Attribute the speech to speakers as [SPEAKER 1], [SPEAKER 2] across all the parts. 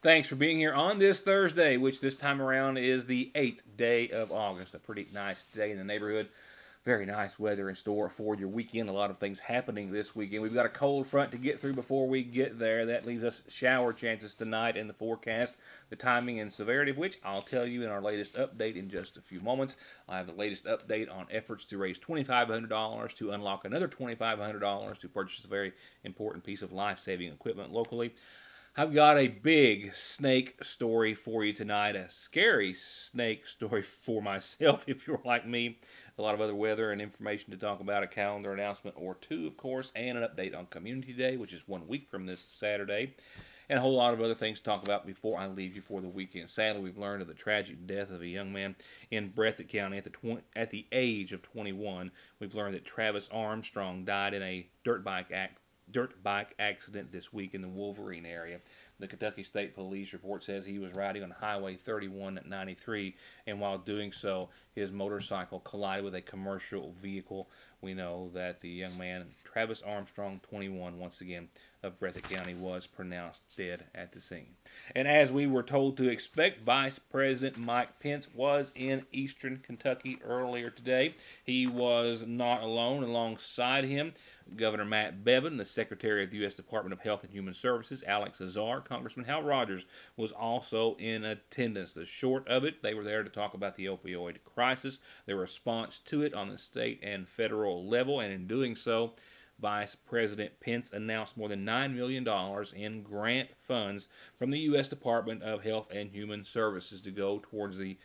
[SPEAKER 1] Thanks for being here on this Thursday, which this time around is the 8th day of August. A pretty nice day in the neighborhood. Very nice weather in store for your weekend. A lot of things happening this weekend. We've got a cold front to get through before we get there. That leaves us shower chances tonight in the forecast. The timing and severity of which I'll tell you in our latest update in just a few moments. I have the latest update on efforts to raise $2,500 to unlock another $2,500 to purchase a very important piece of life-saving equipment locally. I've got a big snake story for you tonight, a scary snake story for myself if you're like me. A lot of other weather and information to talk about, a calendar announcement or two, of course, and an update on Community Day, which is 1 week from this Saturday, and a whole lot of other things to talk about before I leave you for the weekend. Sadly, we've learned of the tragic death of a young man in Breathitt County at the age of 21. We've learned that Travis Armstrong died in a dirt bike accident this week in the Wolverine area. The Kentucky State Police report says he was riding on Highway 31 at 93, and while doing so, his motorcycle collided with a commercial vehicle. We know that the young man, Travis Armstrong, 21, once again, of Breathitt County, was pronounced dead at the scene. And as we were told to expect, Vice President Mike Pence was in eastern Kentucky earlier today. He was not alone. Alongside him, Governor Matt Bevin, the Secretary of the U.S. Department of Health and Human Services, Alex Azar, Congressman Hal Rogers was also in attendance. The short of it, they were there to talk about the opioid crisis, their response to it on the state and federal level, and in doing so, Vice President Pence announced more than $9 million in grant funds from the U.S. Department of Health and Human Services to go towards the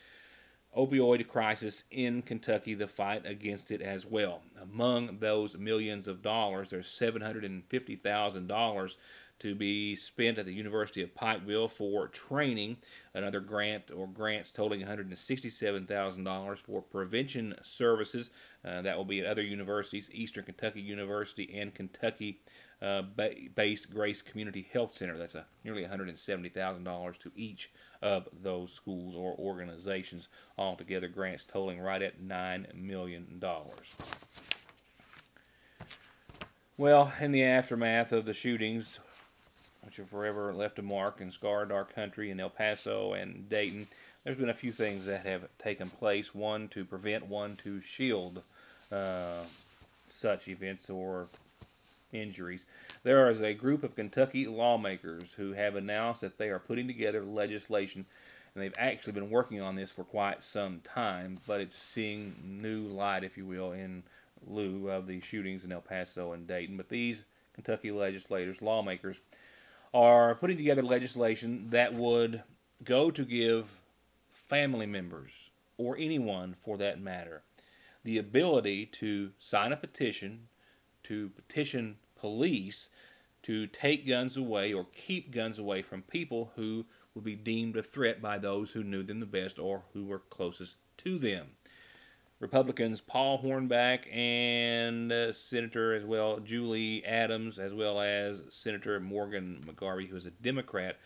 [SPEAKER 1] opioid crisis in Kentucky, the fight against it as well. Among those millions of dollars, there's $750,000 to be spent at the University of Pikeville for training, another grant or grants totaling $167,000 for prevention services. That will be at other universities, Eastern Kentucky University and Kentucky-based Grace Community Health Center. That's nearly $170,000 to each of those schools or organizations. Altogether, grants totaling right at $9 million. Well, in the aftermath of the shootings, which have forever left a mark and scarred our country in El Paso and Dayton, there's been a few things that have taken place. One to prevent, one to shield such events or injuries. There is a group of Kentucky lawmakers who have announced that they are putting together legislation, and they've actually been working on this for quite some time, but it's seeing new light, if you will, in lieu of the shootings in El Paso and Dayton. But these Kentucky legislators, lawmakers, are putting together legislation that would go to give family members, or anyone for that matter, the ability to sign a petition, to petition police to take guns away or keep guns away from people who would be deemed a threat by those who knew them the best or who were closest to them. Republicans Paul Hornback and Senator as well Julie Adams, as well as Senator Morgan McGarvey, who is a Democrat,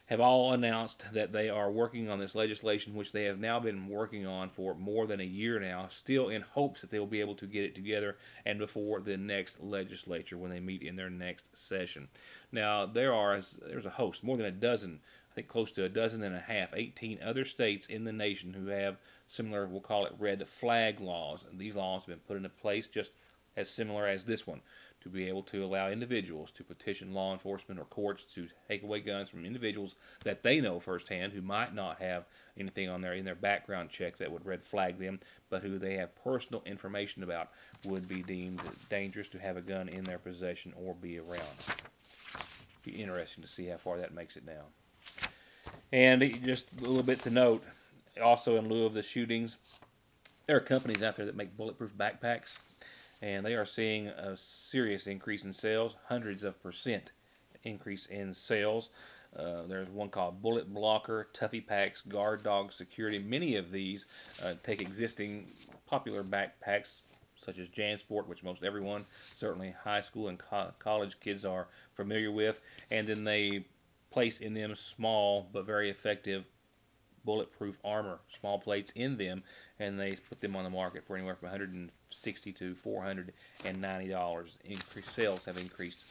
[SPEAKER 1] have all announced that they are working on this legislation, which they have now been working on for more than a year now, still in hopes that they will be able to get it together and before the next legislature when they meet in their next session. Now, there's a host, more than a dozen, I think close to a dozen and a half, 18 other states in the nation who have similar, we'll call it red flag laws. And these laws have been put into place just as similar as this one, to be able to allow individuals to petition law enforcement or courts to take away guns from individuals that they know firsthand who might not have anything on in their background check that would red flag them, but who they have personal information about would be deemed dangerous to have a gun in their possession or be around. Be interesting to see how far that makes it down. And just a little bit to note, also in lieu of the shootings, there are companies out there that make bulletproof backpacks, and they are seeing a serious increase in sales, hundreds of % increase in sales. There's one called Bullet Blocker, Tuffy Packs, Guard Dog Security. Many of these take existing popular backpacks such as JanSport, which most everyone, certainly high school and college kids, are familiar with, and then they place in them small but very effective bulletproof armor, small plates in them, and they put them on the market for anywhere from $160 to $490. Increased sales have increased,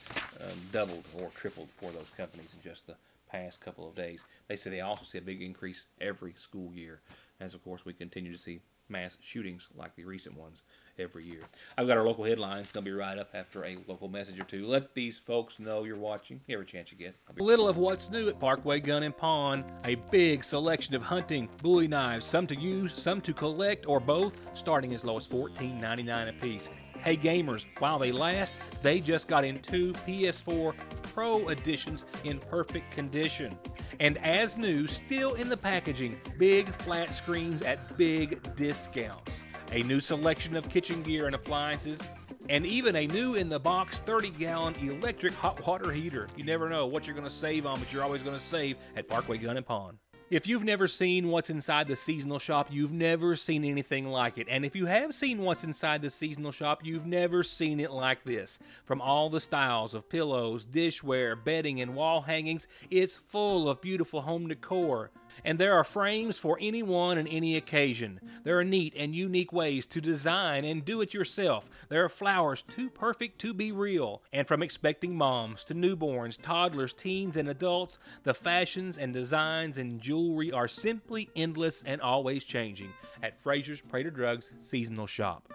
[SPEAKER 1] doubled or tripled for those companies in just the past couple of days. They say they also see a big increase every school year, as of course we continue to see mass shootings like the recent ones every year. I've got our local headlines. They'll be right up after a local message or two. Let these folks know you're watching every chance you get. A little of what's new at Parkway Gun and Pawn. A big selection of hunting, bowie knives, some to use, some to collect, or both, starting as low as $14.99 a piece. Hey gamers, while they last, they just got in 2 PS4 Pro editions in perfect condition. And as new, still in the packaging, big flat screens at big discounts. A new selection of kitchen gear and appliances, and even a new in-the-box 30-gallon electric hot water heater. You never know what you're going to save on, but you're always going to save at Parkway Gun and Pawn. If you've never seen what's inside the seasonal shop, you've never seen anything like it. And if you have seen what's inside the seasonal shop, you've never seen it like this. From all the styles of pillows, dishware, bedding, and wall hangings, it's full of beautiful home decor. And there are frames for anyone and any occasion. There are neat and unique ways to design and do it yourself. There are flowers too perfect to be real. And from expecting moms to newborns, toddlers, teens, and adults, the fashions and designs and jewelry are simply endless and always changing at Frazier's Prater Drugs Seasonal Shop.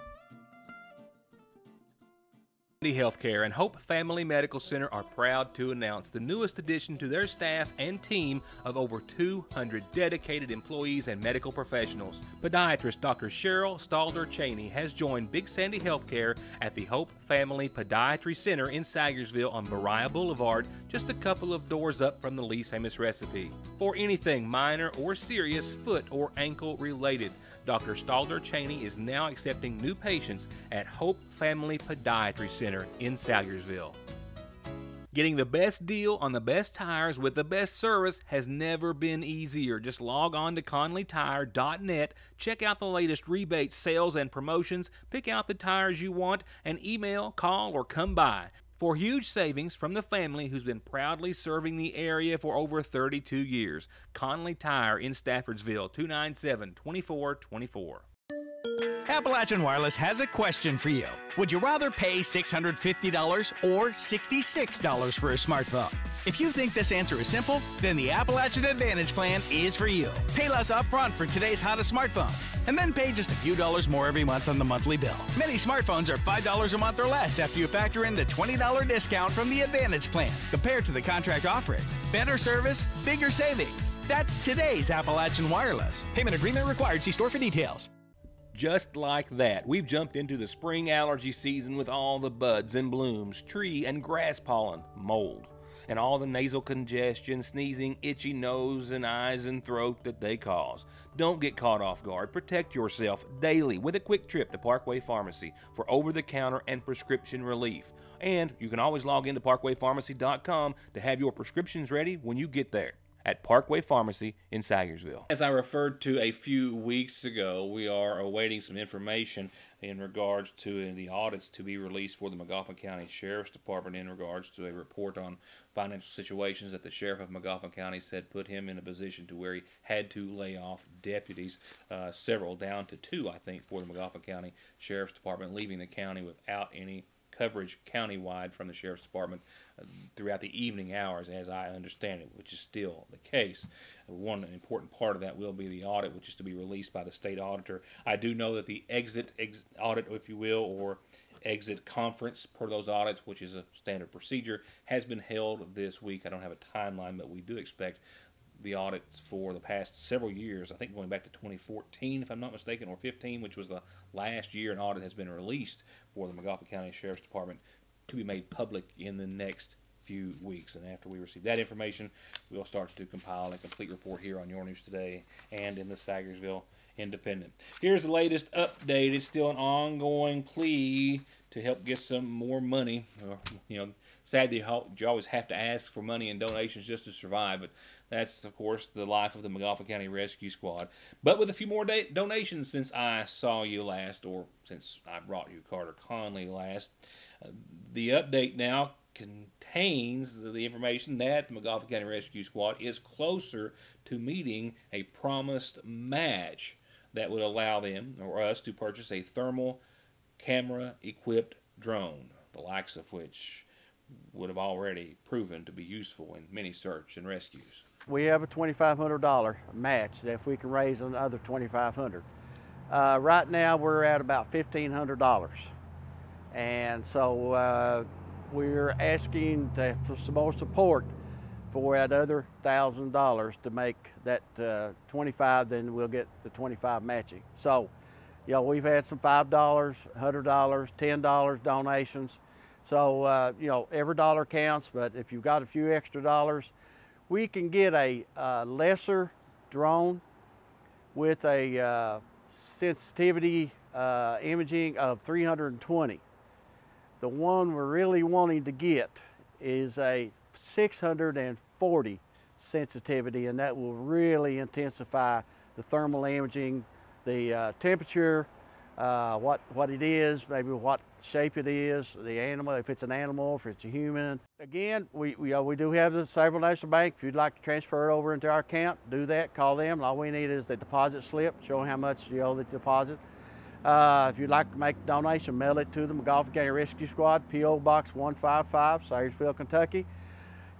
[SPEAKER 1] Healthcare and Hope Family Medical Center are proud to announce the newest addition to their staff and team of over 200 dedicated employees and medical professionals. Podiatrist Dr. Cheryl Stalder Cheney has joined Big Sandy Healthcare at the Hope Family Podiatry Center in Sagersville on Beriah Boulevard, just a couple of doors up from the least famous recipe. For anything minor or serious foot or ankle related, Dr. Stalder Cheney is now accepting new patients at Hope Family Podiatry Center in Sagersville. Getting the best deal on the best tires with the best service has never been easier. Just log on to conleytire.net, check out the latest rebates, sales, and promotions, pick out the tires you want, and email, call, or come by for huge savings from the family who's been proudly serving the area for over 32 years. Conley Tire in Staffordsville, 297-2424.
[SPEAKER 2] Appalachian Wireless has a question for you. Would you rather pay $650 or $66 for a smartphone? If you think this answer is simple, then the Appalachian Advantage plan is for you. Pay less upfront for today's hottest smartphones, and then pay just a few dollars more every month on the monthly bill. Many smartphones are $5 a month or less after you factor in the $20 discount from the Advantage plan compared to the contract offering. Better service, bigger savings. That's today's Appalachian Wireless. Payment agreement required. See store for details.
[SPEAKER 1] Just like that, we've jumped into the spring allergy season with all the buds and blooms, tree and grass pollen, mold, and all the nasal congestion, sneezing, itchy nose and eyes and throat that they cause. Don't get caught off guard. Protect yourself daily with a quick trip to Parkway Pharmacy for over-the-counter and prescription relief. And you can always log into parkwaypharmacy.com to have your prescriptions ready when you get there at Parkway Pharmacy in Sagersville. As I referred to a few weeks ago, we are awaiting some information in regards to the audits to be released for the Magoffin County Sheriff's Department in regards to a report on financial situations that the Sheriff of Magoffin County said put him in a position to where he had to lay off deputies, several down to 2, I think, for the Magoffin County Sheriff's Department, leaving the county without any coverage countywide from the Sheriff's Department throughout the evening hours, as I understand it, which is still the case. One important part of that will be the audit, which is to be released by the state auditor. I do know that the exit audit, if you will, or exit conference per those audits, which is a standard procedure, has been held this week. I don't have a timeline, but we do expect the audits for the past several years, I think going back to 2014, if I'm not mistaken, or 15, which was the last year an audit has been released for the Magoffin County Sheriff's Department, to be made public in the next few weeks. And after we receive that information, we'll start to compile a complete report here on Your News Today and in the Sagersville Independent. Here's the latest update. It's still an ongoing plea to help get some more money. Sadly, you always have to ask for money and donations just to survive, but that's, of course, the life of the Magoffin County Rescue Squad. But with a few more donations since I saw you last, or since I brought you Carter Conley last, the update now contains the information that the Magoffin County Rescue Squad is closer to meeting a promised match that would allow them, or us, to purchase a thermal camera-equipped drone, the likes of which would have already proven to be useful in many search and rescues.
[SPEAKER 3] We have a $2,500 match that if we can raise another $2,500. Right now we're at about $1,500, and so we're asking for some more support for that other $1,000 to make that 25. Then we'll get the 25 matching. So, you know, we've had some $5, $100, $10 donations. So, you know, every dollar counts. But if you've got a few extra dollars, we can get a lesser drone with a sensitivity imaging of 320. The one we're really wanting to get is a 640 sensitivity, and that will really intensify the thermal imaging, the temperature, what it is, maybe what shape it is, the animal, if it's an animal, if it's a human. Again, we do have the Savable National Bank. If you'd like to transfer it over into our account, do that, call them. All we need is the deposit slip showing how much you owe the deposit. If you'd like to make a donation, mail it to the McGoffin County Rescue Squad, P.O. Box 155, Sayersville, Kentucky.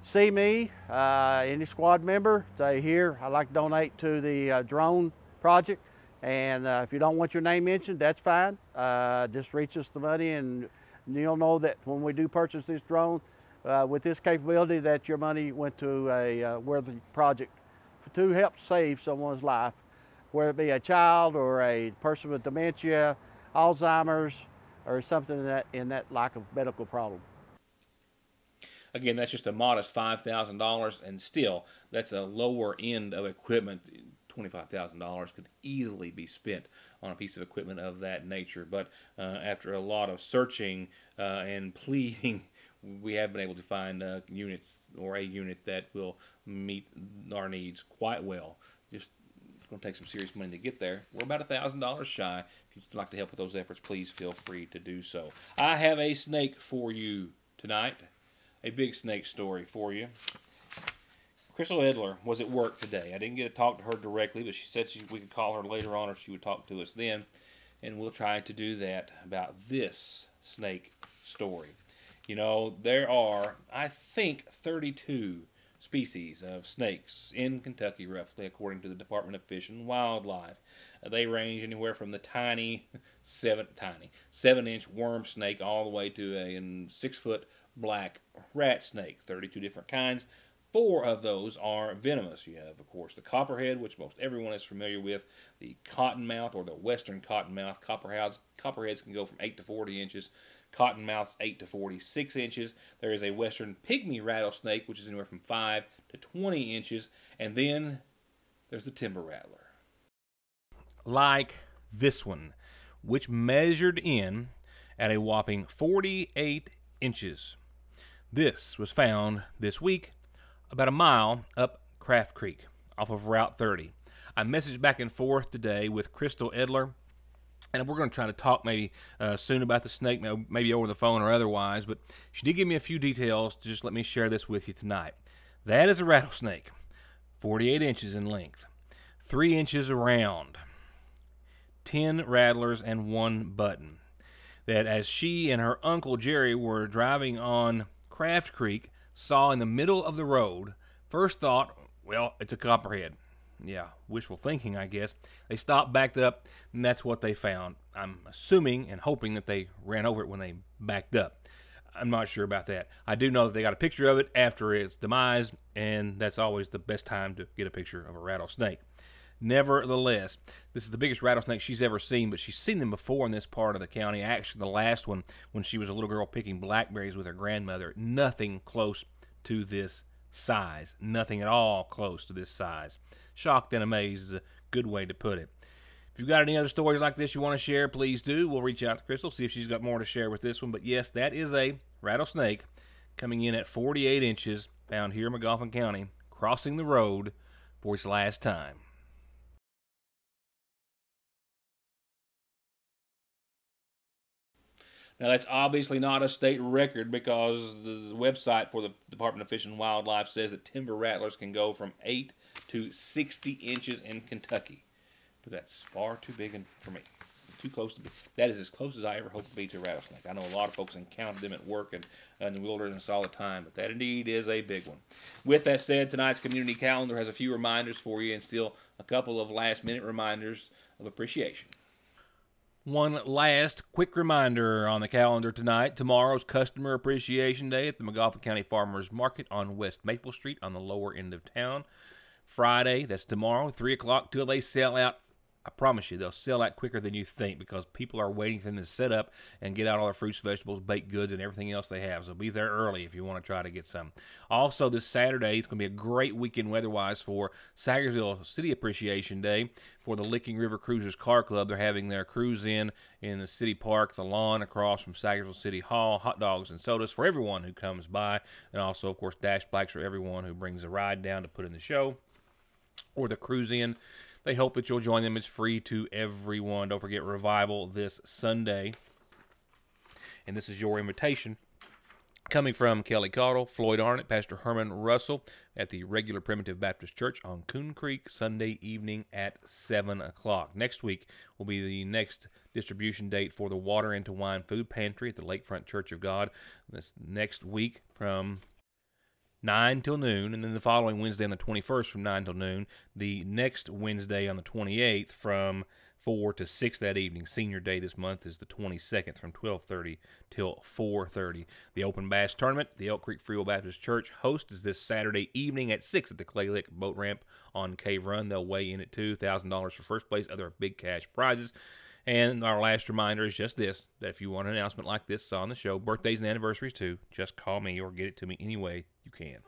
[SPEAKER 3] See me, any squad member, say here, I'd like to donate to the drone project. And if you don't want your name mentioned, that's fine. Just reach us the money, and you'll know that when we do purchase this drone with this capability, that your money went to a worthy project to help save someone's life, whether it be a child or a person with dementia, Alzheimer's, or something in that like of medical problem.
[SPEAKER 1] Again, that's just a modest $5,000, and still, that's a lower end of equipment. $25,000 could easily be spent on a piece of equipment of that nature. But after a lot of searching and pleading, we have been able to find units, or a unit that will meet our needs quite well. Just it's going to take some serious money to get there. We're about $1,000 shy. If you'd like to help with those efforts, please feel free to do so. I have a snake for you tonight, a big snake story for you. Crystal Edler was at work today. I didn't get to talk to her directly, but she said we could call her later on, or she would talk to us then, and we'll try to do that about this snake story. You know, there are, I think, 32 species of snakes in Kentucky, roughly, according to the Department of Fish and Wildlife. They range anywhere from the tiny 7-inch worm snake all the way to a 6-foot black rat snake. 32 different kinds. 4 of those are venomous. You have, of course, the copperhead, which most everyone is familiar with, the cottonmouth, or the western cottonmouth. Copperheads can go from 8 to 40 inches. Cottonmouths 8 to 46 inches. There is a western pygmy rattlesnake, which is anywhere from 5 to 20 inches. And then there's the timber rattler. Like this one, which measured in at a whopping 48 inches. This was found this week about a mile up Craft Creek off of Route 30. I messaged back and forth today with Crystal Edler, and we're going to try to talk maybe soon about the snake, maybe over the phone or otherwise, but she did give me a few details to just let me share this with you tonight. That is a rattlesnake, 48 inches in length, 3 inches around, 10 rattlers and 1 button. That as she and her uncle Jerry were driving on Craft Creek, saw in the middle of the road, first thought, well, it's a copperhead. Yeah, wishful thinking, I guess. They stopped, backed up, and that's what they found. I'm assuming and hoping that they ran over it when they backed up. I'm not sure about that. I do know that they got a picture of it after its demise, and that's always the best time to get a picture of a rattlesnake. Nevertheless, this is the biggest rattlesnake she's ever seen, but she's seen them before in this part of the county. Actually, the last one, when she was a little girl picking blackberries with her grandmother, nothing close to this size. Nothing at all close to this size. Shocked and amazed is a good way to put it. If you've got any other stories like this you want to share, please do. We'll reach out to Crystal, see if she's got more to share with this one. But yes, that is a rattlesnake coming in at 48 inches, found here in McGoffin County, crossing the road for its last time. Now, that's obviously not a state record, because the website for the Department of Fish and Wildlife says that timber rattlers can go from 8 to 60 inches in Kentucky. But that's far too big for me. too close to be. That is as close as I ever hope to be to a rattlesnake. I know a lot of folks encounter them at work and in the wilderness all the time, but that indeed is a big one. With that said, tonight's community calendar has a few reminders for you and still a couple of last-minute reminders of appreciation. One last quick reminder on the calendar tonight. Tomorrow's Customer Appreciation Day at the Magoffin County Farmers Market on West Maple Street on the lower end of town. Friday, that's tomorrow, 3 o'clock till they sell out. I promise you, they'll sell out quicker than you think because people are waiting for them to set up and get out all their fruits, vegetables, baked goods, and everything else they have. So be there early if you want to try to get some. Also, this Saturday, it's going to be a great weekend weather-wise for Sagersville City Appreciation Day for the Licking River Cruisers Car Club. They're having their cruise-in the city park, the lawn across from Sagersville City Hall, hot dogs and sodas for everyone who comes by, and also, of course, dash bikes for everyone who brings a ride down to put in the show or the cruise-in. They hope that you'll join them. It's free to everyone. Don't forget Revival this Sunday. And this is your invitation. Coming from Kelly Caudill, Floyd Arnott, Pastor Herman Russell at the Regular Primitive Baptist Church on Coon Creek, Sunday evening at 7 o'clock. Next week will be the next distribution date for the Water into Wine Food Pantry at the Lakefront Church of God. That's next week from 9 till noon, and then the following Wednesday on the 21st from 9 till noon. The next Wednesday on the 28th from 4 to 6 that evening. Senior day this month is the 22nd from 12:30 till 4:30. The Open Bass Tournament, the Elk Creek Free Will Baptist Church host is this Saturday evening at 6 at the Clay Lick Boat Ramp on Cave Run. They'll weigh in at $2,000 for first place, other big cash prizes. And our last reminder is just this, that if you want an announcement like this on the show, birthdays and anniversaries too, just call me or get it to me any way you can.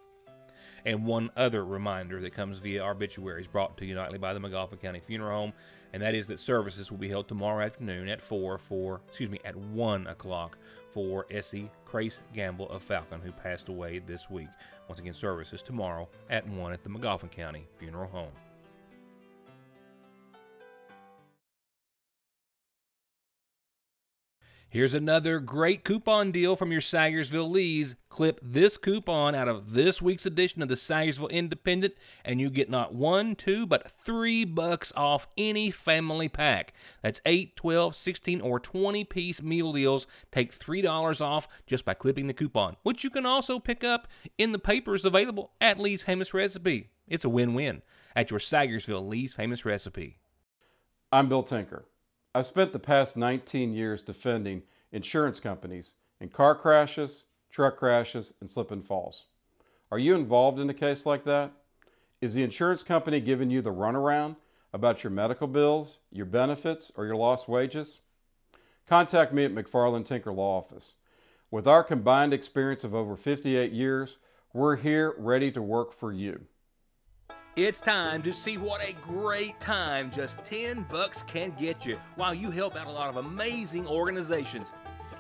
[SPEAKER 1] And one other reminder that comes via our obituaries brought to you nightly by the Magoffin County Funeral Home, and that is that services will be held tomorrow afternoon at 1 o'clock for Essie Crace Gamble of Falcon, who passed away this week. Once again, services tomorrow at 1 at the Magoffin County Funeral Home. Here's another great coupon deal from your Sagersville Lees. Clip this coupon out of this week's edition of the Sagersville Independent, and you get not 1, 2, but $3 off any family pack. That's 8, 12, 16, or 20-piece meal deals. Take $3 off just by clipping the coupon, which you can also pick up in the papers available at Lee's Famous Recipe. It's a win-win at your Sagersville Lee's Famous Recipe.
[SPEAKER 4] I'm Bill Tinker. I've spent the past 19 years defending insurance companies in car crashes, truck crashes, and slip and falls. Are you involved in a case like that? Is the insurance company giving you the runaround about your medical bills, your benefits, or your lost wages? Contact me at McFarland Tinker Law Office. With our combined experience of over 58 years, we're here ready to work for you.
[SPEAKER 1] It's time to see what a great time just $10 can get you while you help out a lot of amazing organizations.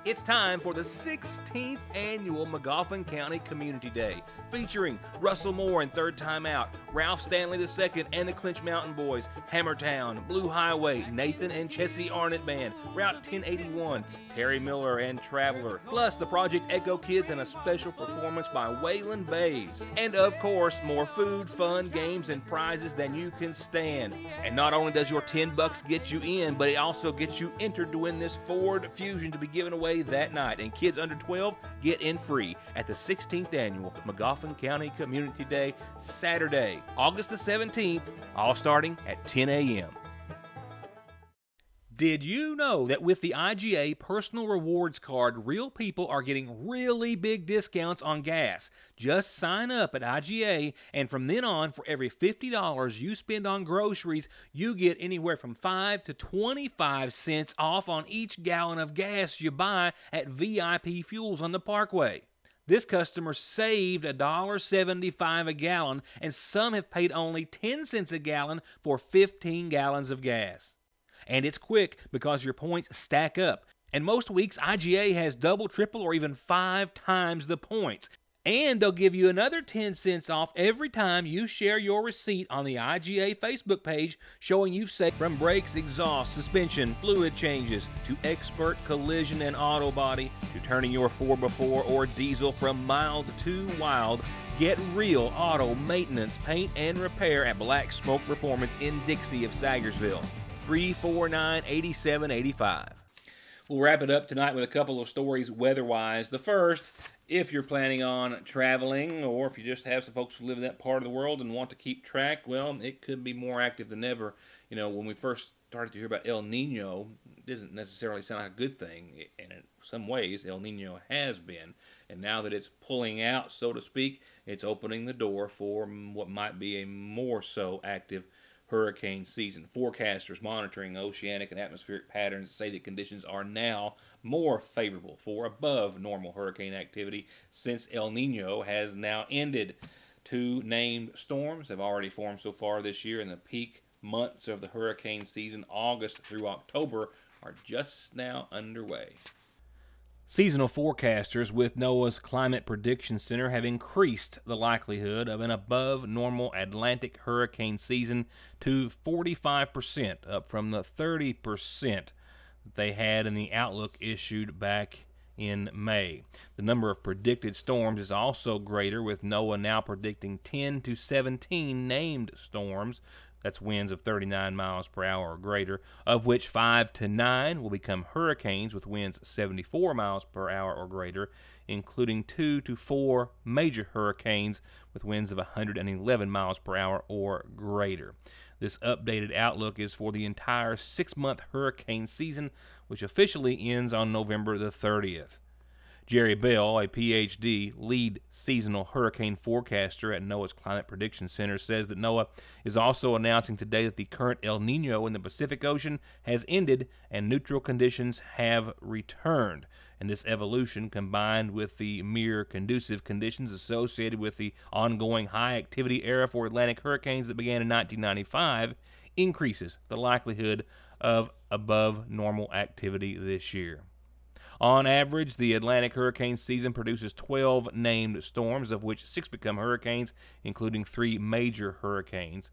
[SPEAKER 1] It's time for the 16th annual Magoffin County Community Day, featuring Russell Moore and Third Time Out, Ralph Stanley II and the Clinch Mountain Boys, Hammertown, Blue Highway, Nathan and Chessie Arnott Band, Route 1081, Terry Miller and Traveler, plus the Project Echo Kids and a special performance by Waylon Bays. And of course, more food, fun, games, and prizes than you can stand. And not only does your $10 get you in, but it also gets you entered to win this Ford Fusion to be given away that night. And kids under 12 get in free at the 16th annual Magoffin County Community Day, Saturday, August the 17th, all starting at 10 a.m. Did you know that with the IGA Personal Rewards Card, real people are getting really big discounts on gas? Just sign up at IGA, and from then on, for every $50 you spend on groceries, you get anywhere from 5 to 25 cents off on each gallon of gas you buy at VIP Fuels on the Parkway. This customer saved $1.75 a gallon, and some have paid only 10 cents a gallon for 15 gallons of gas. And it's quick because your points stack up. And most weeks, IGA has double, triple, or even 5 times the points. And they'll give you another 10 cents off every time you share your receipt on the IGA Facebook page showing you've saved. From brakes, exhaust, suspension, fluid changes, to expert collision and auto body, to turning your 4x4 or diesel from mild to wild, get real auto maintenance, paint, and repair at Black Smoke Performance in Dixie of Sagersville. 349-8785. We'll wrap it up tonight with a couple of stories weather-wise. The first, if you're planning on traveling, or if you just have some folks who live in that part of the world and want to keep track, well, it could be more active than ever. You know, when we first started to hear about El Nino, it doesn't necessarily sound like a good thing. And in some ways, El Nino has been. And now that it's pulling out, so to speak, it's opening the door for what might be a more so active hurricane season. Forecasters monitoring oceanic and atmospheric patterns say that conditions are now more favorable for above normal hurricane activity since El Nino has now ended. 2 named storms have already formed so far this year, and the peak months of the hurricane season, August through October, are just now underway. Seasonal forecasters with NOAA's Climate Prediction Center have increased the likelihood of an above-normal Atlantic hurricane season to 45%, up from the 30% that they had in the outlook issued back in May. The number of predicted storms is also greater, with NOAA now predicting 10 to 17 named storms. That's winds of 39 miles per hour or greater, of which 5 to 9 will become hurricanes with winds 74 miles per hour or greater, including 2 to 4 major hurricanes with winds of 111 miles per hour or greater. This updated outlook is for the entire 6-month hurricane season, which officially ends on November the 30th. Jerry Bell, a Ph.D., lead seasonal hurricane forecaster at NOAA's Climate Prediction Center, says that NOAA is also announcing today that the current El Nino in the Pacific Ocean has ended and neutral conditions have returned. And this evolution, combined with the mere conducive conditions associated with the ongoing high-activity era for Atlantic hurricanes that began in 1995, increases the likelihood of above-normal activity this year. On average, the Atlantic hurricane season produces 12 named storms, of which 6 become hurricanes, including 3 major hurricanes.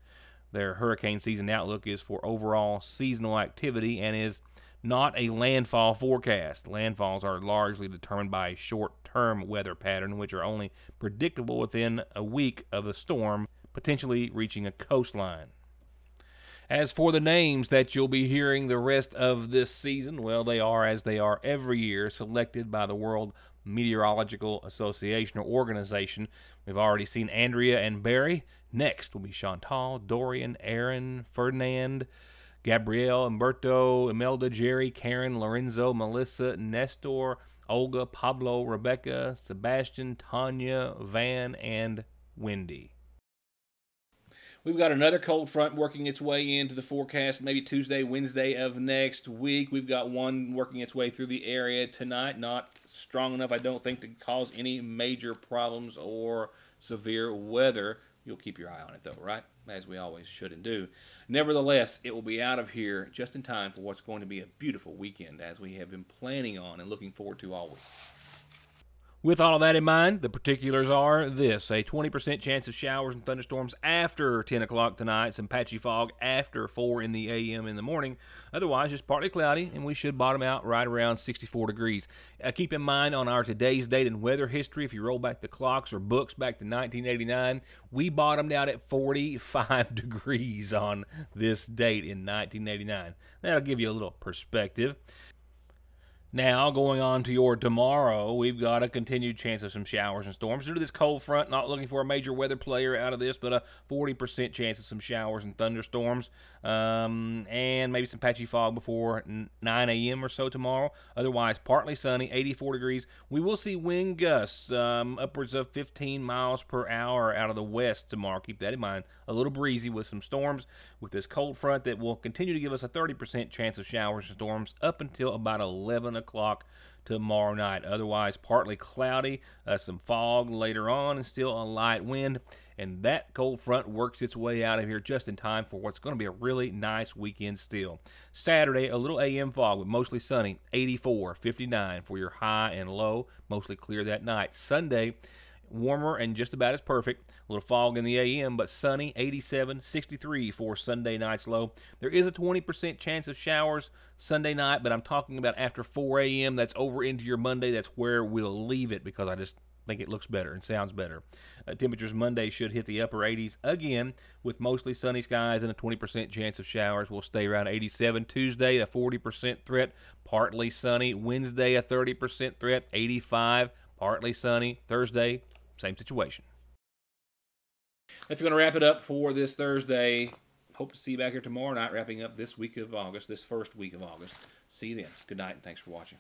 [SPEAKER 1] Their hurricane season outlook is for overall seasonal activity and is not a landfall forecast. Landfalls are largely determined by a short-term weather pattern, which are only predictable within a week of the storm, potentially reaching a coastline. As for the names that you'll be hearing the rest of this season, well, they are, as they are every year, selected by the World Meteorological Association or organization. We've already seen Andrea and Barry. Next will be Chantal, Dorian, Aaron, Ferdinand, Gabrielle, Umberto, Imelda, Jerry, Karen, Lorenzo, Melissa, Nestor, Olga, Pablo, Rebecca, Sebastian, Tanya, Van, and Wendy. We've got another cold front working its way into the forecast, maybe Tuesday, Wednesday of next week. We've got one working its way through the area tonight. Not strong enough, I don't think, to cause any major problems or severe weather. You'll keep your eye on it, though, right? As we always should and do. Nevertheless, it will be out of here just in time for what's going to be a beautiful weekend, as we have been planning on and looking forward to all week. With all of that in mind, the particulars are this: a 20% chance of showers and thunderstorms after 10 o'clock tonight, some patchy fog after 4 in the a.m. in the morning. Otherwise, just partly cloudy, and we should bottom out right around 64 degrees. Keep in mind, on our today's date in weather history, if you roll back the clocks or books back to 1989, we bottomed out at 45 degrees on this date in 1989. That'll give you a little perspective. Now, going on to your tomorrow, we've got a continued chance of some showers and storms. Due to this cold front, not looking for a major weather player out of this, but a 40% chance of some showers and thunderstorms, and maybe some patchy fog before 9 a.m. or so tomorrow. Otherwise, partly sunny, 84 degrees. We will see wind gusts upwards of 15 miles per hour out of the west tomorrow. Keep that in mind. A little breezy with some storms with this cold front that will continue to give us a 30% chance of showers and storms up until about 11 o'clock tomorrow night. Otherwise, partly cloudy, some fog later on, and still a light wind. And that cold front works its way out of here just in time for what's going to be a really nice weekend still. Saturday, a little AM fog, but mostly sunny, 84, 59 for your high and low, mostly clear that night. Sunday, warmer and just about as perfect. A little fog in the AM, but sunny, 87, 63 for Sunday night's low. There is a 20% chance of showers Sunday night, but I'm talking about after 4 a.m. That's over into your Monday. That's where we'll leave it because I just think it looks better and sounds better. Temperatures Monday should hit the upper 80s again, with mostly sunny skies and a 20% chance of showers. Will stay around 87. Tuesday, a 40% threat, partly sunny. Wednesday, a 30% threat, 85, partly sunny. Thursday, same situation. That's going to wrap it up for this Thursday. Hope to see you back here tomorrow night, wrapping up this week of August, this first week of August. See you then. Good night, and thanks for watching.